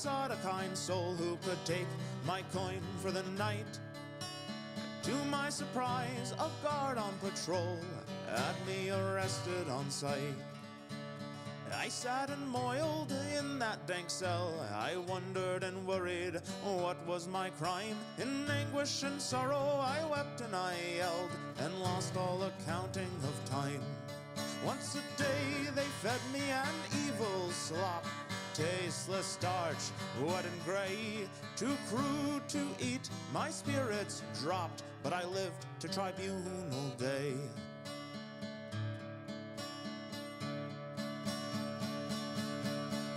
sought a kind soul who could take my coin for the night. To my surprise, a guard on patrol had me arrested on sight. I sat and moiled in that dank cell. I wondered and worried, what was my crime? In anguish and sorrow I wept and I yelled, and lost all accounting of time. Once a day they fed me an evil slop, tasteless starch, wet and gray. Too crude to eat, my spirits dropped, but I lived to tribunal day.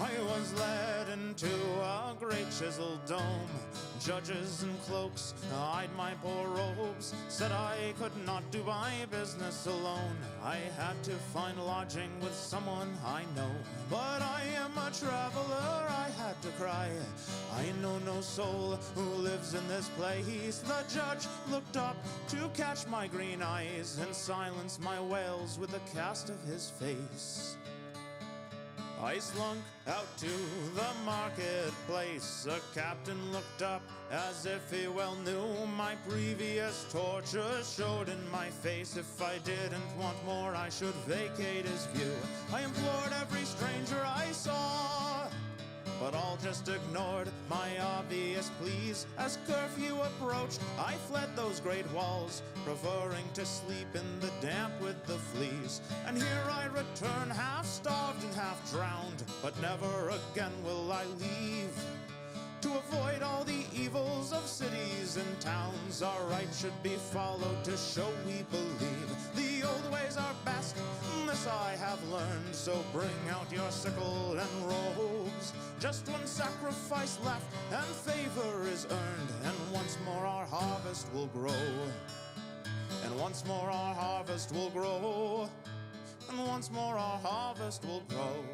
I was led into a great chiseled dome. Judges in cloaks eyed my poor robes, said I could not do my business alone. I had to find lodging with someone I know. But I am a traveler, I had to cry. I know no soul who lives in this place. The judge looked up to catch my green eyes and silenced my wails with a cast of his face. I slunk out to the marketplace. A captain looked up as if he well knew my previous tortures showed in my face. If I didn't want more, I should vacate his view. I implored every stranger I saw, but all just ignored my obvious pleas. As curfew approached, I fled those great walls, preferring to sleep in the damp with the fleas. And here I return, half starved and half drowned, but never again will I leave. To avoid all the evils of cities and towns, our right should be followed to show we believe. The old ways are best, this I have learned, so bring out your sickle and robes. Just one sacrifice left and favor is earned, and once more our harvest will grow. And once more our harvest will grow. And once more our harvest will grow.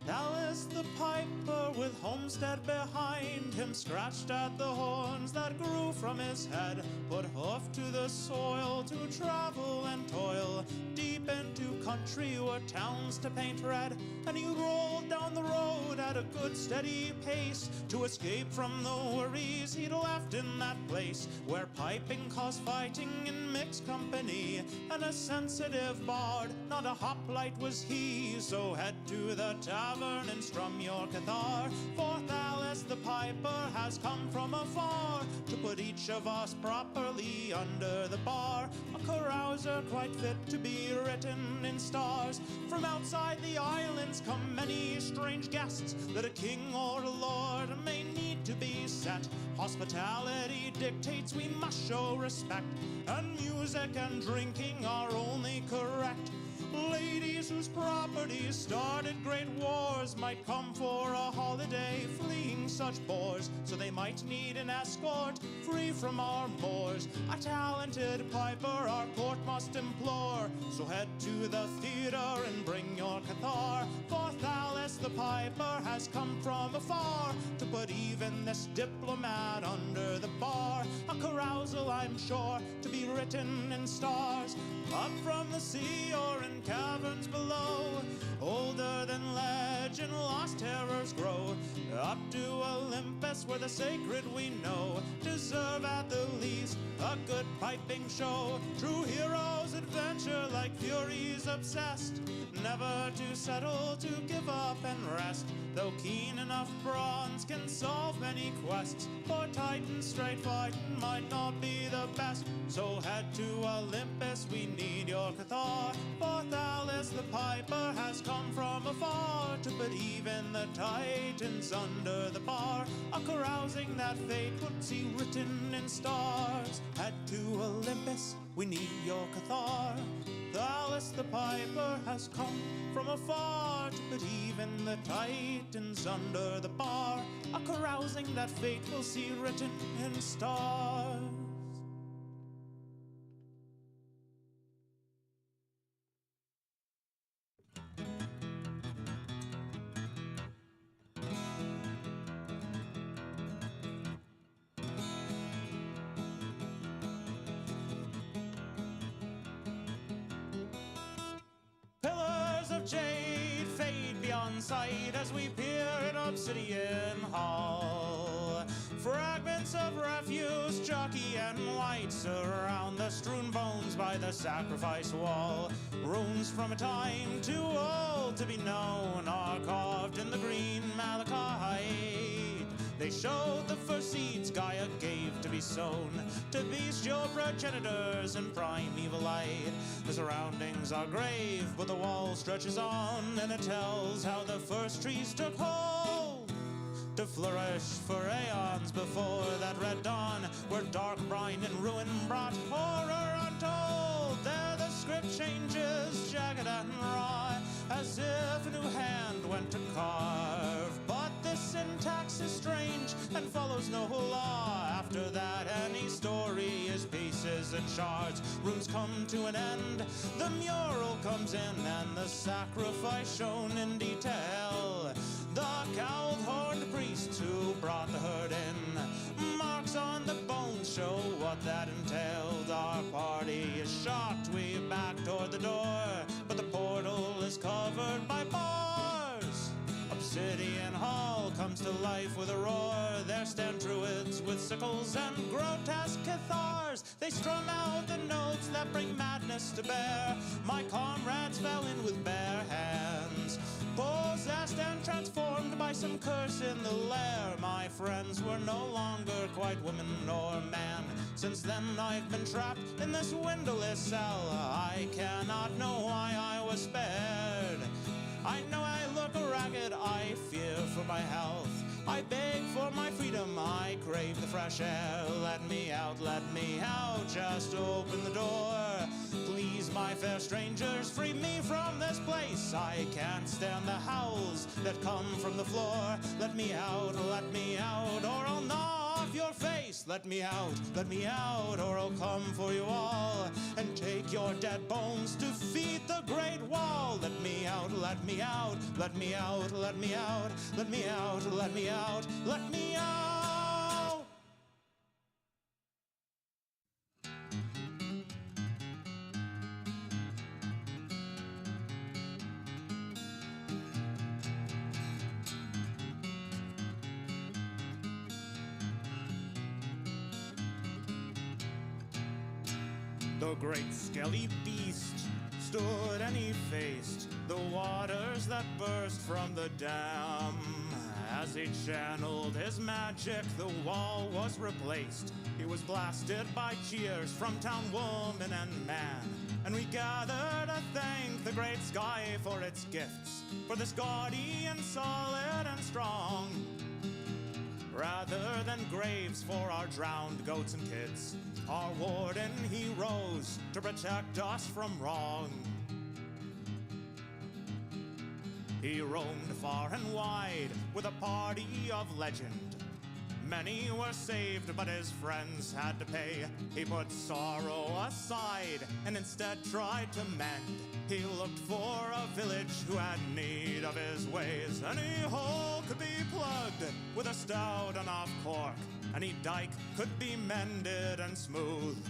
Alice the piper with homestead behind him scratched at the horns that grew from his head, put hoof to the soil to travel and toil deep into country where towns to paint red. And he rolled down the road at a good steady pace to escape from the worries he'd left in that place where piping caused fighting in mixed company. And a sensitive bard, not a hoplite was he, so head to the tavern and strum your cathar. For Alice the piper has come from afar to put each of us properly under the bar. A carouser quite fit to be written in stars. From outside the islands come many strange guests that a king or a lord may need to be set. Hospitality dictates we must show respect, and music and drinking are only correct. Ladies whose properties started great wars might come for a holiday, fleeing such bores, so they might need an escort free from our moors. A talented piper our court must implore, so head to the theater and bring your cathar. For Alice the piper has come from afar to put even this diplomat under the bar. A carousal, I'm sure, to be written in stars, up from the sea or in caverns below. Older than legend, lost terrors grow, up to Olympus where the sacred we know deserve at the least a good piping show. True heroes adventure like furies obsessed, never to settle, to give up and rest. Though keen enough bronze can solve many quests, for Titan straight fighting might not be the best. So head to Olympus, we need your cathar. For Alice the piper has come from afar to put even the Titans under the bar. A carousing that fate would see written in stars. Head to Olympus, we need your cathar. Alice the piper has come from afar to put even the Titans under the bar. A carousing that fate will see written in stars. jade fade beyond sight as we peer in Obsidian Hall. Fragments of refuse, chalky and white, surround the strewn bones by the sacrifice wall. Runes from a time too old to be known are carved in the green malachite. They showed the first seeds Gaia gave to be sown to bestial progenitors in primeval light. The surroundings are grave, but the wall stretches on, and it tells how the first trees took hold to flourish for aeons before that red dawn, where dark brine and ruin brought horror untold. There the script changes, jagged and raw, as if a new hand went to carve. But this syntax is strange and follows no law. After that, any story is pieces and shards. Runes come to an end, the mural comes in, and the sacrifice shown in detail. The cowled-horned priest who brought the herd in. Marks on the bones show what that entailed. Our party is shocked, we back toward the door, but the portal is covered by bars. Obsidian Hall comes to life with a roar. There stand druids with sickles and grotesque cathars. They strum out the notes that bring madness to bear. My comrades fell in with bare hands, possessed and transformed by some curse in the lair. My friends were no longer quite woman or man. Since then I've been trapped in this windowless cell. I cannot know why I was spared. I know I look ragged, I fear for my health. I beg for my freedom, I crave the fresh air. Let me out, just open the door. Please, my fair strangers, free me from this place. I can't stand the howls that come from the floor. Let me out, or I'll gnaw off your face. Let me out, or I'll come for you all and take your dead bones to feed the great wall. Let me out, let me out, let me out, let me out, let me out, let me out, let me out. The great skelly beast stood and he faced the waters that burst from the dam. As he channeled his magic, the wall was replaced. He was blasted by cheers from town woman and man. And we gathered to thank the great sky for its gifts, for this gaudy and solid and strong. Rather than graves for our drowned goats and kids, our warden he rose to protect us from wrong. He roamed far and wide with a party of legend. Many were saved, but his friends had to pay. He put sorrow aside and instead tried to mend. He looked for a village who had need of his ways. Any hole could be plugged with a stout enough cork. Any dike could be mended and smoothed.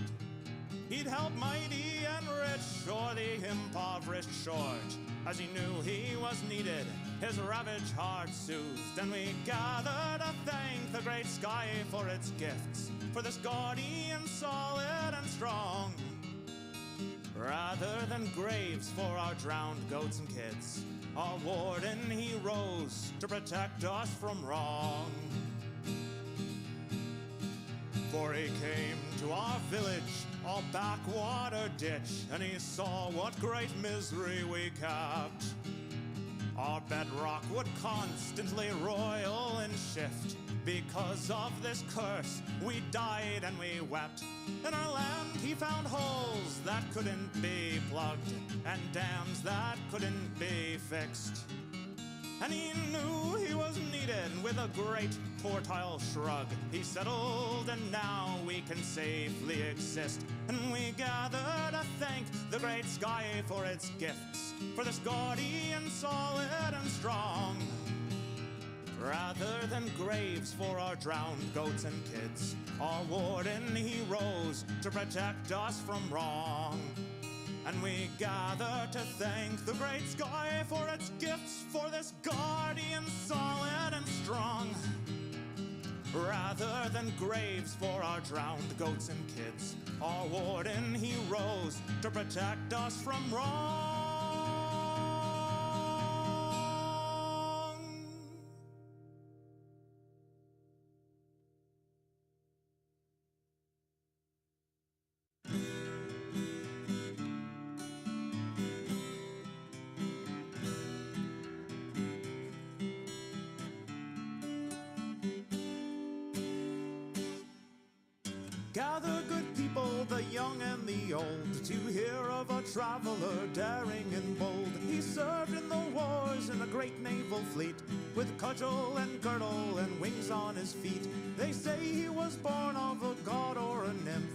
He'd help mighty and rich or the impoverished short. As he knew he was needed, his ravaged heart soothed. And we gathered to thank the great sky for its gifts, for this gaudy and solid and strong. Rather than graves for our drowned goats and kids, our warden he rose to protect us from wrong. For he came to our village, our backwater ditch, and he saw what great misery we kept. Our bedrock would constantly roil and shift. Because of this curse, we died and we wept. In our land he found holes that couldn't be plugged, and dams that couldn't be fixed. And he knew he was needed. With a great tortile shrug, he settled, and now we can safely exist. And we gather to thank the great sky for its gifts, for this gaudy and solid and strong. Rather than graves for our drowned goats and kids, our warden he rose to protect us from wrong. And we gather to thank the great sky for its gifts, for this guardian solid and strong. Rather than graves for our drowned goats and kids, our warden he rose to protect us from wrong. Gather, good people, the young and the old, to hear of a traveler daring and bold. He served in the wars in a great naval fleet, with cudgel and girdle and wings on his feet. They say he was born of a god or a nymph,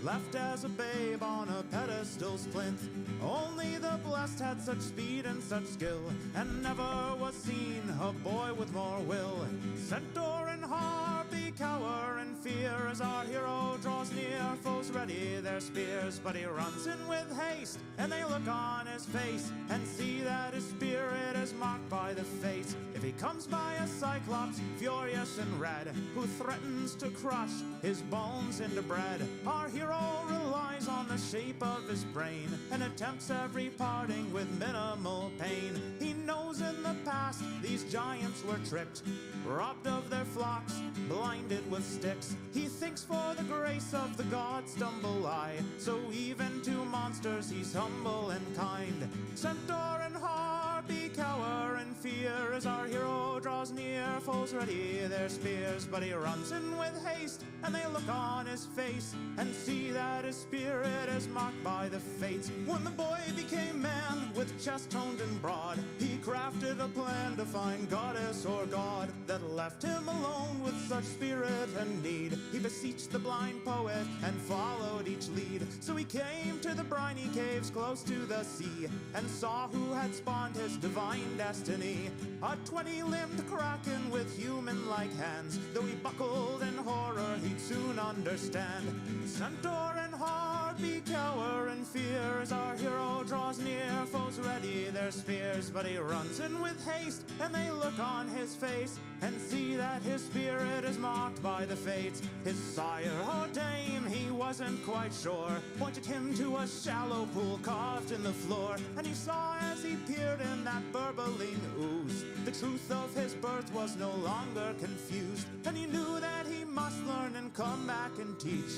left as a babe on a pedestal's plinth. Only the blessed had such speed and such skill, and never was seen a boy with more will. Centaur and harpy cower in fear as our hero draws near. Foes ready their spears, but he runs in with haste, and they look on his face and see that his spirit is marked by the fates. If he comes by a cyclops, furious and red, who threatens to crush his bones into bread, our hero relies on the shape of his brain and attempts every parting with minimal pain. He knows in the past these giants were tricked, robbed of their flocks, blinded with sticks. He thinks for the grace of the gods stumble I, so even to monsters he's humble and kind. Centaur and harpy cower in fear as our hero draws near. Foes ready their spears, but he runs in with haste, and they look on his face and see that his spirit is marked by the fates. When the boy became man, with chest toned and broad, he crafted a plan to find goddess or god that left him alone with such spirit and need. He beseeched the blind poet and followed each lead. So he came to the briny caves close to the sea, and saw who had spawned his divine destiny. A 20-limbed kraken with human-like hands. Though he buckled in horror, he'd soon understand. Centaur and harpy cower in fear as our hero draws near. Foes ready their spears, but he runs in with haste, and they look on his face and see that his spirit is marked by the fates. His sire or dame, he wasn't quite sure, pointed him to a shallow pool carved in the floor, and he saw as he peered in that burbling ooze, the truth of his birth was no longer confused, and he knew that he must learn and come back and teach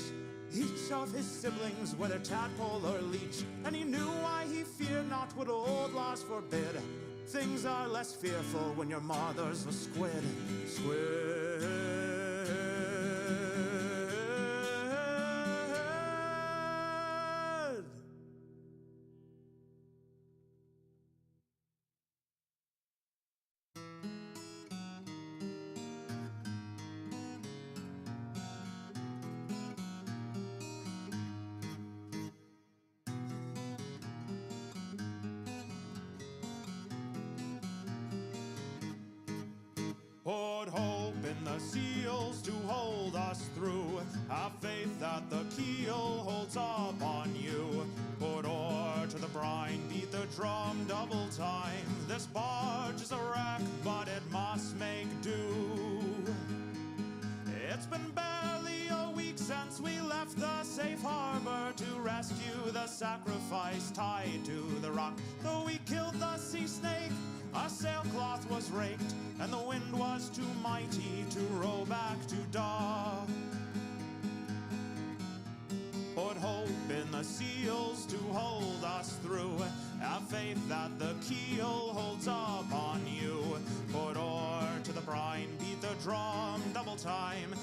each of his siblings, whether tadpole or leech. And he knew why he feared not what old laws forbid. Things are less fearful when your mother's a squid. Squid. Put hope in the seals to hold us through. Have faith that the keel holds up on you. Put oar to the brine, beat the drum double time. This barge is a wreck, but it must make do. It's been barely a week since we left the safe harbor to rescue the sacrifice tied to the rock. Though we killed the sea snake, our sailcloth was raked, and the wind was too mighty to row back to dock. Put hope in the seals to hold us through. Have faith that the keel holds up on you. Put oar to the brine, beat the drum double time.